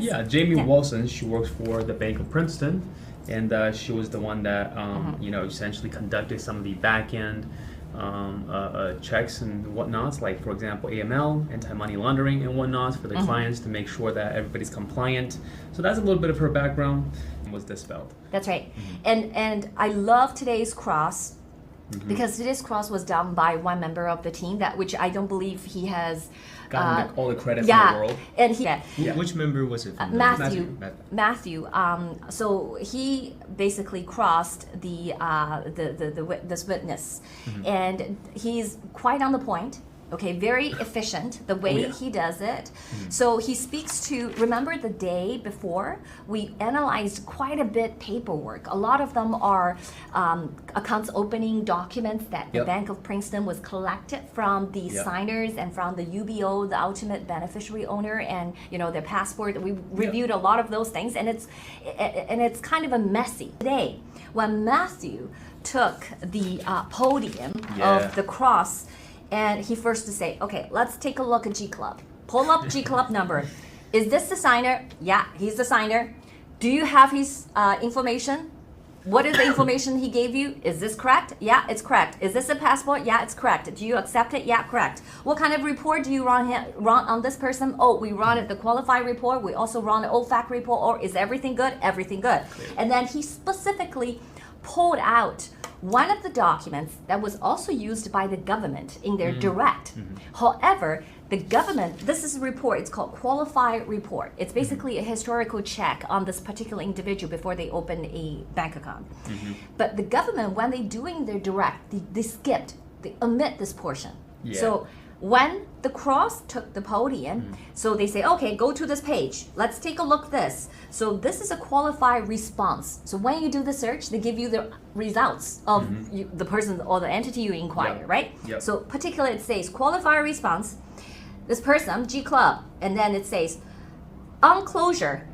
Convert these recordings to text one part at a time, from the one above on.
Yeah, Jamie Wilson, she works for the Bank of Princeton, and she was the one that, essentially conducted some of the back-end checks and whatnots, like, for example, AML, anti-money laundering and whatnots for the clients to make sure that everybody's compliant. So that's a little bit of her background and was dispelled. That's right. And I love today's cross because today's cross was done by one member of the team, which I don't believe he has Gotten all the credit in the world. And Which member was it? Matthew. So he basically crossed this witness, and he's quite on the point. Okay, very efficient, the way he does it. So he speaks to, remember the day before, we analyzed quite a bit paperwork. A lot of them are accounts opening documents that the Bank of Princeton was collected from the signers and from the UBO, the ultimate beneficiary owner, and their passport. We reviewed a lot of those things, and it's kind of a messy day. When Matthew took the podium of the cross, and he first to say, okay, let's take a look at G Club. Pull up G Club number. Is this the signer? Yeah, he's the signer. Do you have his information? What is the information he gave you? Is this correct? Yeah, it's correct. Is this a passport? Yeah, it's correct. Do you accept it? Yeah, correct. What kind of report do you run on this person? Oh, we run the qualified report. We also run the OFAC report. Or is everything good? Everything good. Clear. And then he specifically pulled out one of the documents that was also used by the government in their direct. However, the government, this is a report, it's called qualified report. It's basically a historical check on this particular individual before they open a bank account. But the government, when they're doing their direct, they omit this portion. So when the cross took the podium, so they say, okay, go to this page. Let's take a look at this. So this is a qualified response. So when you do the search, they give you the results of the person or the entity you inquire, right? So particularly it says qualified response, this person, G Club, and then it says on closure,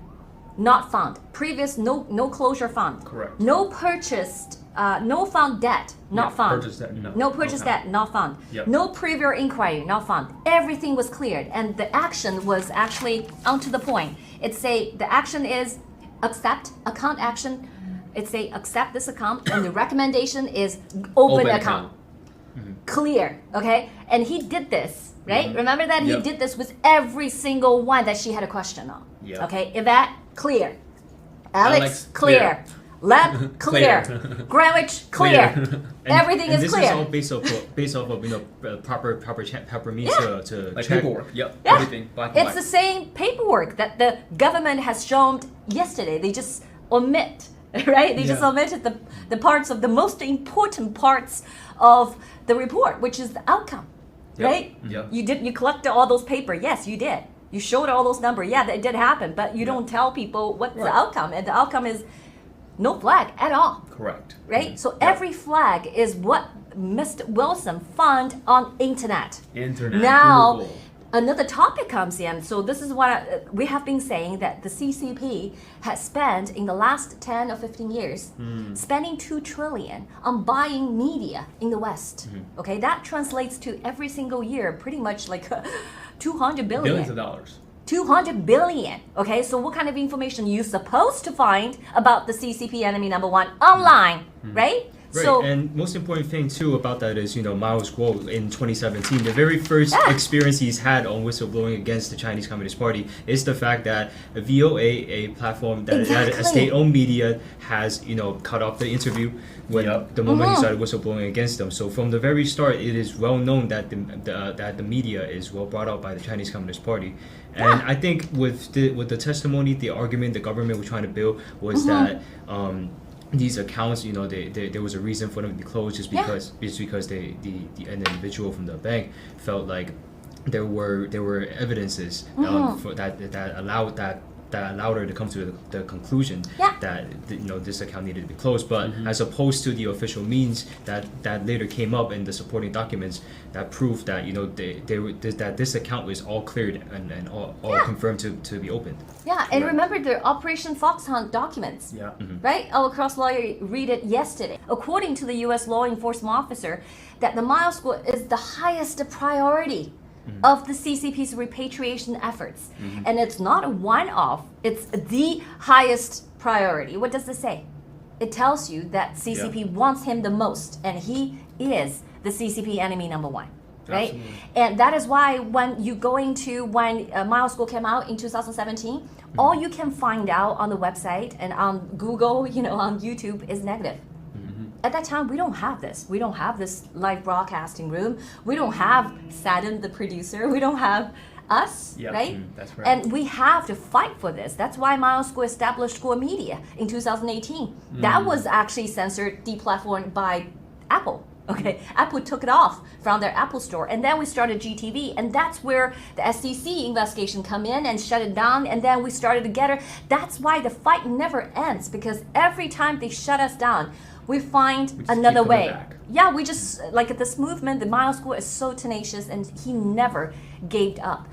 not found. Previous no closure found. Correct. No purchased, no found debt, not found. Purchased debt, no purchased debt, not found. No previous inquiry, not found. Everything was cleared, and the action was actually onto the point. It say the action is accept account action. It say accept this account, and the recommendation is open account. Clear, okay? And he did this, right? Remember that he did this with every single one that she had a question on. Okay, Yvette, clear. Alex, clear. Lab, clear. Greenwich, clear. Everything is clear. And this is all based off of proper means to like check. paperwork. Everything black and It's white. the same paperwork that the government has shown yesterday. They just omit, right? They just omitted the parts of the most important parts of the report, which is the outcome, right? You collected all those papers. Yes, you did. You showed all those numbers. Yeah, that did happen, but you don't tell people what's the outcome, and the outcome is no flag at all. Correct. Right? So every flag is what Mr. Wilson found on internet. Now, Google. Another topic comes in. So this is what we have been saying, that the CCP has spent in the last 10 or 15 years, spending $2 trillion on buying media in the West. Okay, that translates to every single year pretty much like 200 billion. Billions of dollars. 200 billion. Okay, so what kind of information you supposed to find about the CCP enemy number one online, right? Right, So, and most important thing too about that is, Miles Guo in 2017, the very first experience he's had on whistleblowing against the Chinese Communist Party is the fact that a VOA, a platform that a state-owned media, has, cut off the interview when the moment he started whistleblowing against them. So from the very start, it is well known that the media is well brought up by the Chinese Communist Party. And I think with the testimony, the argument the government was trying to build was that these accounts, there was a reason for them to be closed just because an individual from the bank felt like there were evidences for that allowed her to come to the conclusion that this account needed to be closed. But as opposed to the official means that later came up in the supporting documents that proved that that this account was all cleared and all confirmed to be opened. and remember the Operation Foxhunt documents, right? Our cross lawyer read it yesterday. According to the U.S. law enforcement officer, that the Miles Guo is the highest priority of the CCP's repatriation efforts. And it's not a one-off, it's the highest priority. What does this say? It tells you that CCP wants him the most, and he is the CCP enemy number one. Right? Absolutely. And that is why when Miles Guo came out in 2017, all you can find out on the website and on Google, on YouTube is negative. At that time, we don't have this. We don't have this live broadcasting room. We don't have Saturn, the producer. We don't have us, right? That's right. And we have to fight for this. That's why Miles Guo established Guo Media in 2018. That was actually censored, deplatformed by Apple. Okay, Apple took it off from their Apple store, and then we started GTV, and that's where the SEC investigation come in and shut it down, and then we started together. That's why the fight never ends, because every time they shut us down, we find another way. Back. Yeah, we just, like this movement, the Miles Guo is so tenacious, and he never gave up.